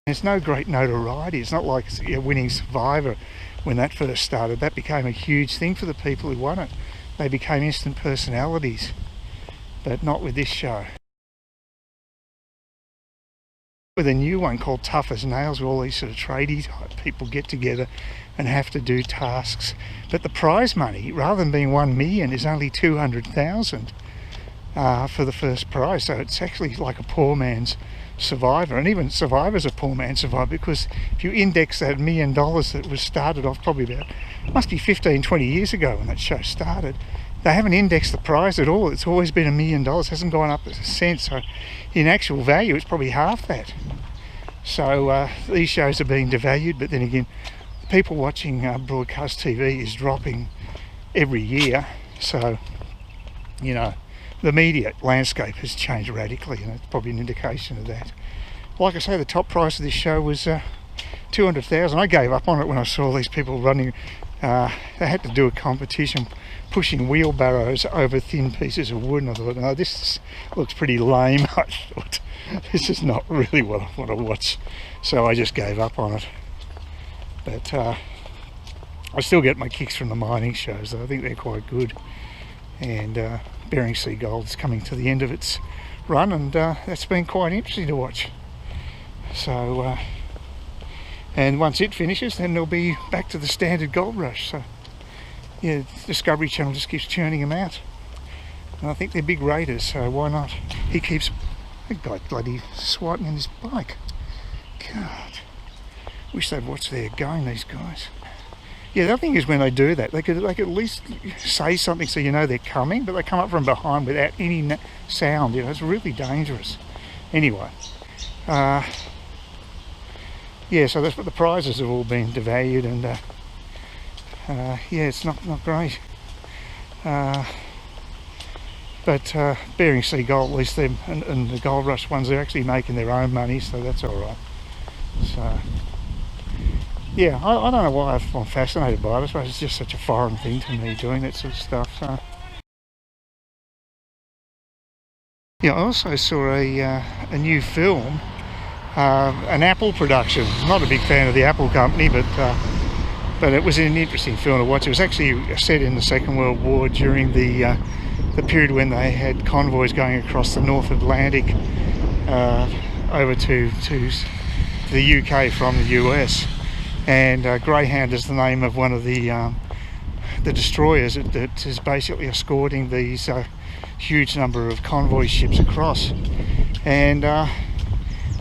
There's no great notoriety. It's not like winning Survivor when that first started. That became a huge thing for the people who won it. They became instant personalities, but not with this show. With a new one called Tough as Nails, where all these sort of tradie type people get together and have to do tasks. But the prize money, rather than being 1 million, is only 200,000 for the first prize. So it's actually like a poor man's Survivor. And even Survivor's a poor man's Survivor, because if you index that $1 million that was started off probably about, must be 15, 20 years ago when that show started, they haven't indexed the prize at all. It's always been $1 million, hasn't gone up a cent. So in actual value, it's probably half that. So these shows are being devalued, but then again, the people watching broadcast TV is dropping every year. So, you know, the media landscape has changed radically, and it's probably an indication of that. Like I say, the top price of this show was 200,000. I gave up on it when I saw these people running. They had to do a competition pushing wheelbarrows over thin pieces of wood, and I thought, no, this looks pretty lame. I thought, this is not really what I want to watch, so I just gave up on it. But I still get my kicks from the mining shows, though. I think they're quite good. And Bering Sea Gold is coming to the end of its run, and that's been quite interesting to watch. So and once it finishes, then they'll be back to the standard gold rush. So yeah, Discovery Channel just keeps churning them out, and I think they're big raiders, so why not? He keeps, the guy bloody swiping in his bike. God, wish they'd watch their going, these guys. Yeah, the other thing is, when they do that, they could at least say something so you know they're coming, but they come up from behind without any sound. You know, it's really dangerous. Anyway, yeah, so that's what the prizes have all been devalued, and yeah, it's not great. But Bering Sea Gold, at least them and the Gold Rush ones, they're actually making their own money, so that's all right. So yeah, I don't know why I'm fascinated by it. I suppose it's just such a foreign thing to me, doing that sort of stuff. So yeah, I also saw a new film, an Apple production. I'm not a big fan of the Apple company, but it was an interesting film to watch. It was actually set in the Second World War, during the period when they had convoys going across the North Atlantic over to the UK from the US. And Greyhound is the name of one of the destroyers that is basically escorting these huge number of convoy ships across. And yeah,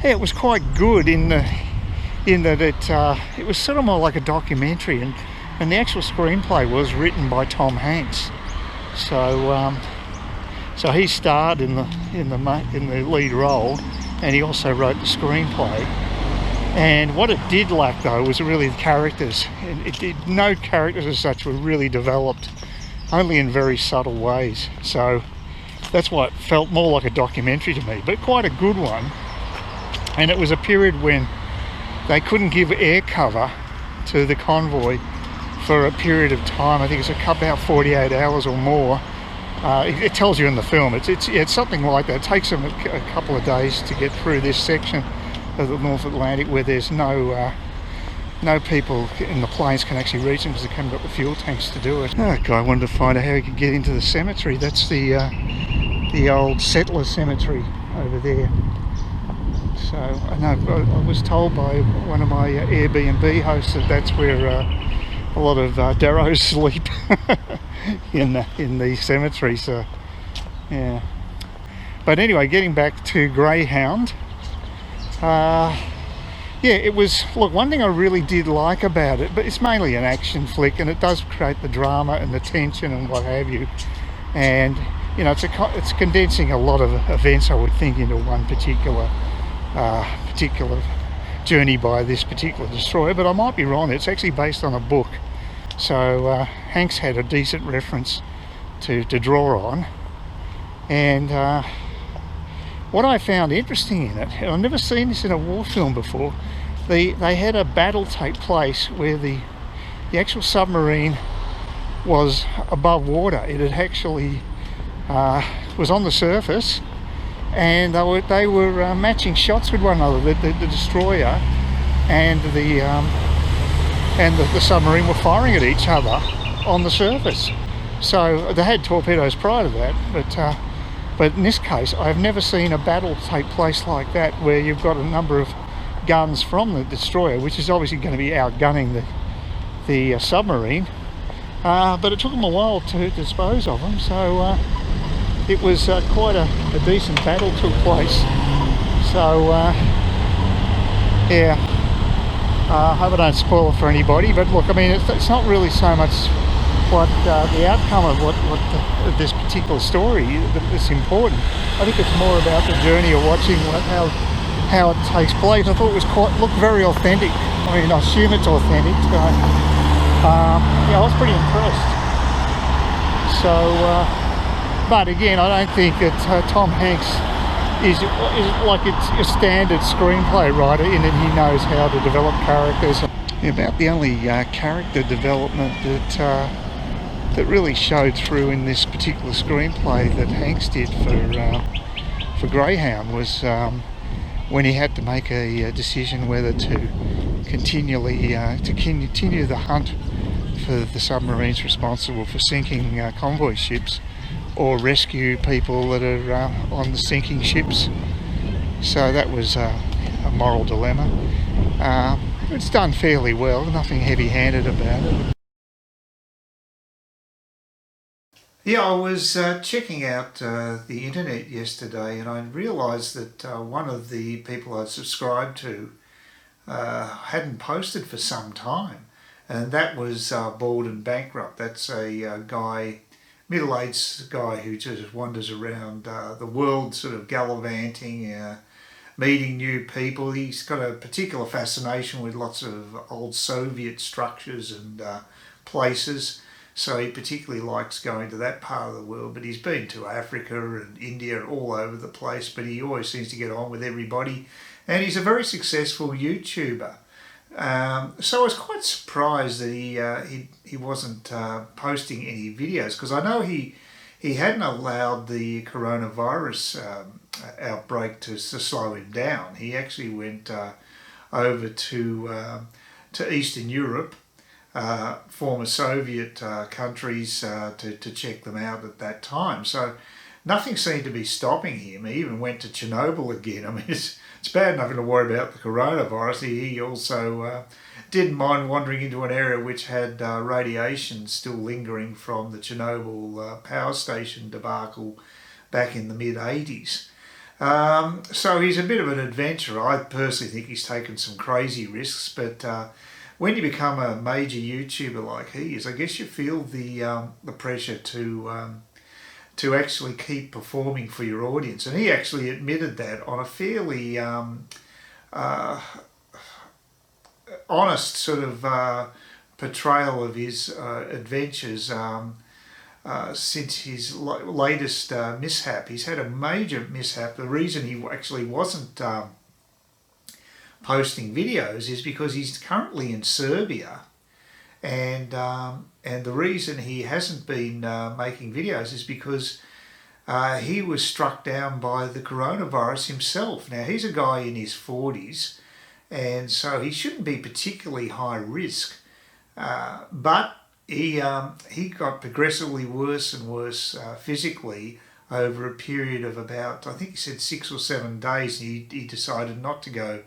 it was quite good in that it was sort of more like a documentary, and the actual screenplay was written by Tom Hanks. So so he starred in the lead role, and he also wrote the screenplay. And what it did lack, though, was really the characters. No characters as such were really developed, only in very subtle ways. So that's why it felt more like a documentary to me, but quite a good one. And it was a period when they couldn't give air cover to the convoy for a period of time. I think it's about 48 hours or more. It tells you in the film. It's something like that. It takes them a couple of days to get through this section of the North Atlantic, where there's no people in the planes can actually reach them, because they haven't got the fuel tanks to do it. Oh, guy wanted to find out how he could get into the cemetery. That's the old settler cemetery over there. So I know I was told by one of my Airbnb hosts that that's where a lot of Darrows sleep in the cemetery. So yeah. But anyway, getting back to Greyhound. Yeah, it was, look, one thing I really did like about it, but it's mainly an action flick, and it does create the drama and the tension and what have you. And you know, it's condensing a lot of events, I would think, into one particular journey by this particular destroyer. But I might be wrong. It's actually based on a book, so Hanks had a decent reference to draw on. And what I found interesting in it, and I've never seen this in a war film before, they had a battle take place where the actual submarine was above water. It had actually was on the surface, and they were matching shots with one another. The destroyer the submarine were firing at each other on the surface. So they had torpedoes prior to that, but in this case I've never seen a battle take place like that, where you've got a number of guns from the destroyer, which is obviously going to be outgunning the submarine, but it took them a while to dispose of them, so it was quite a decent battle took place. So yeah, I hope I don't spoil it for anybody, but look, I mean, it's not really so much what the outcome of this particular story that's important. I think it's more about the journey of watching how it takes place. I thought it was looked very authentic. I mean, I assume it's authentic. Yeah, I was pretty impressed. So, but again, I don't think that Tom Hanks is like it's a standard screenplay writer in that he knows how to develop characters. About the only character development that really showed through in this particular screenplay that Hanks did for Greyhound was when he had to make a decision whether to continue the hunt for the submarines responsible for sinking convoy ships, or rescue people that are on the sinking ships. So that was a moral dilemma. It's done fairly well, nothing heavy-handed about it. Yeah, I was checking out the internet yesterday, and I realised that one of the people I'd subscribed to hadn't posted for some time, and that was Bald and Bankrupt. That's a guy, middle-aged guy who just wanders around the world sort of gallivanting, meeting new people. He's got a particular fascination with lots of old Soviet structures and places, so he particularly likes going to that part of the world. But he's been to Africa and India, all over the place, but he always seems to get on with everybody, and he's a very successful YouTuber. So I was quite surprised that he wasn't posting any videos, because I know he hadn't allowed the coronavirus outbreak to slow him down. He actually went over to Eastern Europe, former Soviet countries, to check them out at that time. So nothing seemed to be stopping him. He even went to Chernobyl again. I mean, it's bad enough to worry about the coronavirus. He also didn't mind wandering into an area which had radiation still lingering from the Chernobyl power station debacle back in the mid-80s. So he's a bit of an adventurer. I personally think he's taken some crazy risks, but when you become a major YouTuber like he is, I guess you feel the pressure to actually keep performing for your audience. And he actually admitted that on a fairly honest sort of portrayal of his adventures since his latest mishap. He's had a major mishap. The reason he actually wasn't posting videos is because he's currently in Serbia, and the reason he hasn't been making videos is because he was struck down by the coronavirus himself. Now, he's a guy in his 40s, and so he shouldn't be particularly high risk, but he got progressively worse and worse physically over a period of about, I think he said 6 or 7 days. He decided not to go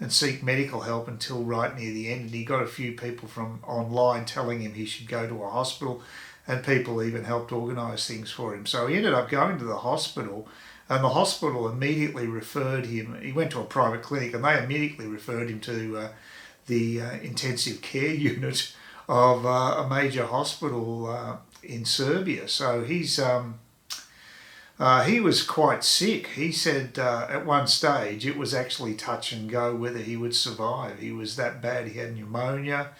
and seek medical help until right near the end, and he got a few people from online telling him he should go to a hospital, and people even helped organise things for him. So he ended up going to the hospital, and the hospital immediately referred him. He went to a private clinic, and they immediately referred him to the intensive care unit of a major hospital in Serbia. So he was quite sick. He said at one stage it was actually touch and go whether he would survive. He was that bad. He had pneumonia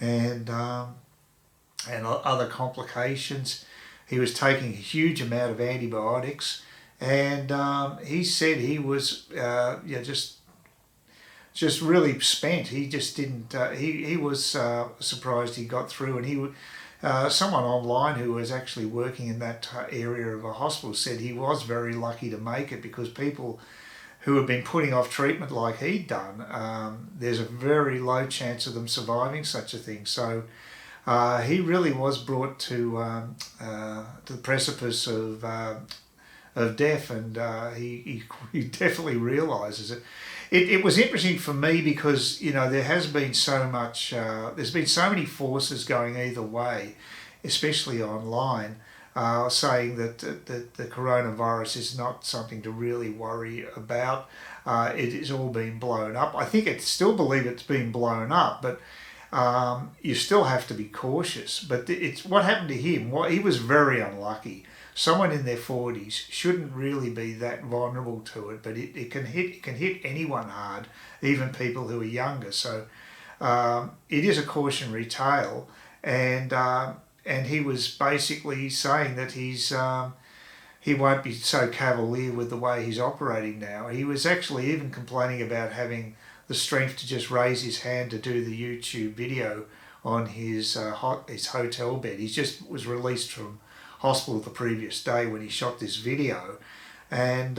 and other complications. He was taking a huge amount of antibiotics, and he said he was just really spent. He just didn't. He was surprised he got through, and he. Someone online who was actually working in that area of a hospital said he was very lucky to make it, because people who have been putting off treatment like he'd done, there's a very low chance of them surviving such a thing. So he really was brought to the precipice of death, and he definitely realises it. It was interesting for me because, you know, there has been so much, there's been so many forces going either way, especially online, saying that the coronavirus is not something to really worry about. It is all been blown up. I think I still believe it's been blown up, but you still have to be cautious. But it's what happened to him. He was very unlucky. Someone in their 40s shouldn't really be that vulnerable to it, but it can hit anyone hard, even people who are younger. So it is a cautionary tale, and he was basically saying that he won't be so cavalier with the way he's operating now. He was actually even complaining about having the strength to just raise his hand to do the YouTube video on his hotel bed. He just was released from hospital the previous day when he shot this video, and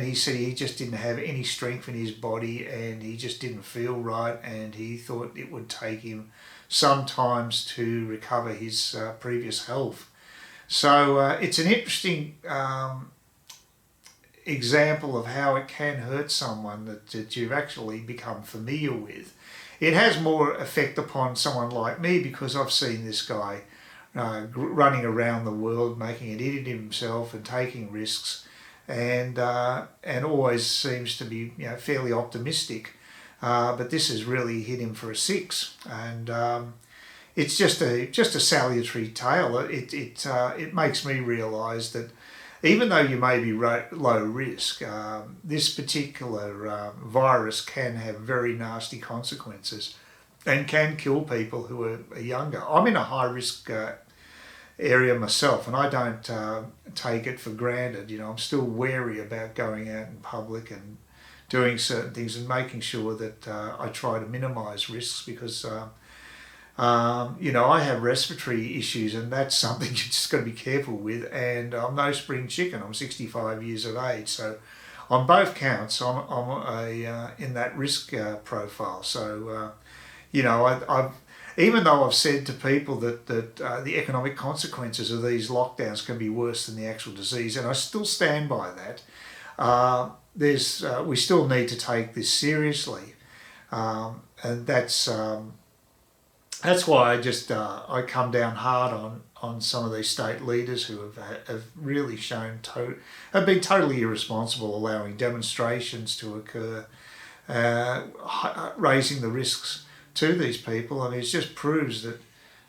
he said he just didn't have any strength in his body, and he just didn't feel right, and he thought it would take him some times to recover his previous health. So it's an interesting example of how it can hurt someone that you've actually become familiar with. It has more effect upon someone like me because I've seen this guy running around the world, making an idiot of himself and taking risks, and always seems to be, you know, fairly optimistic. But this has really hit him for a 6, and it's just a salutary tale. It makes me realise that even though you may be low risk, this particular virus can have very nasty consequences and can kill people who are younger. I'm in a high risk area myself, and I don't take it for granted. You know, I'm still wary about going out in public and doing certain things and making sure that I try to minimise risks because you know, I have respiratory issues, and that's something you just got to be careful with. And I'm no spring chicken. I'm 65 years of age, so on both counts, I'm in that risk profile. So you know, I've even though I've said to people that the economic consequences of these lockdowns can be worse than the actual disease, and I still stand by that. We still need to take this seriously, and that's why I come down hard on some of these state leaders who have really have been totally irresponsible, allowing demonstrations to occur, raising the risks to these people. I mean, it just proves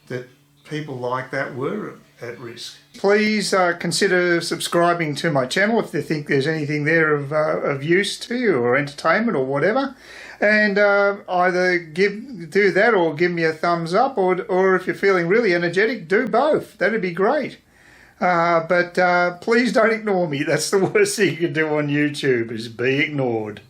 that people like that were at risk. Please consider subscribing to my channel if you think there's anything there of use to you or entertainment or whatever. And either do that or give me a thumbs up, or if you're feeling really energetic, do both. That'd be great. But please don't ignore me. That's the worst thing you can do on YouTube, is be ignored.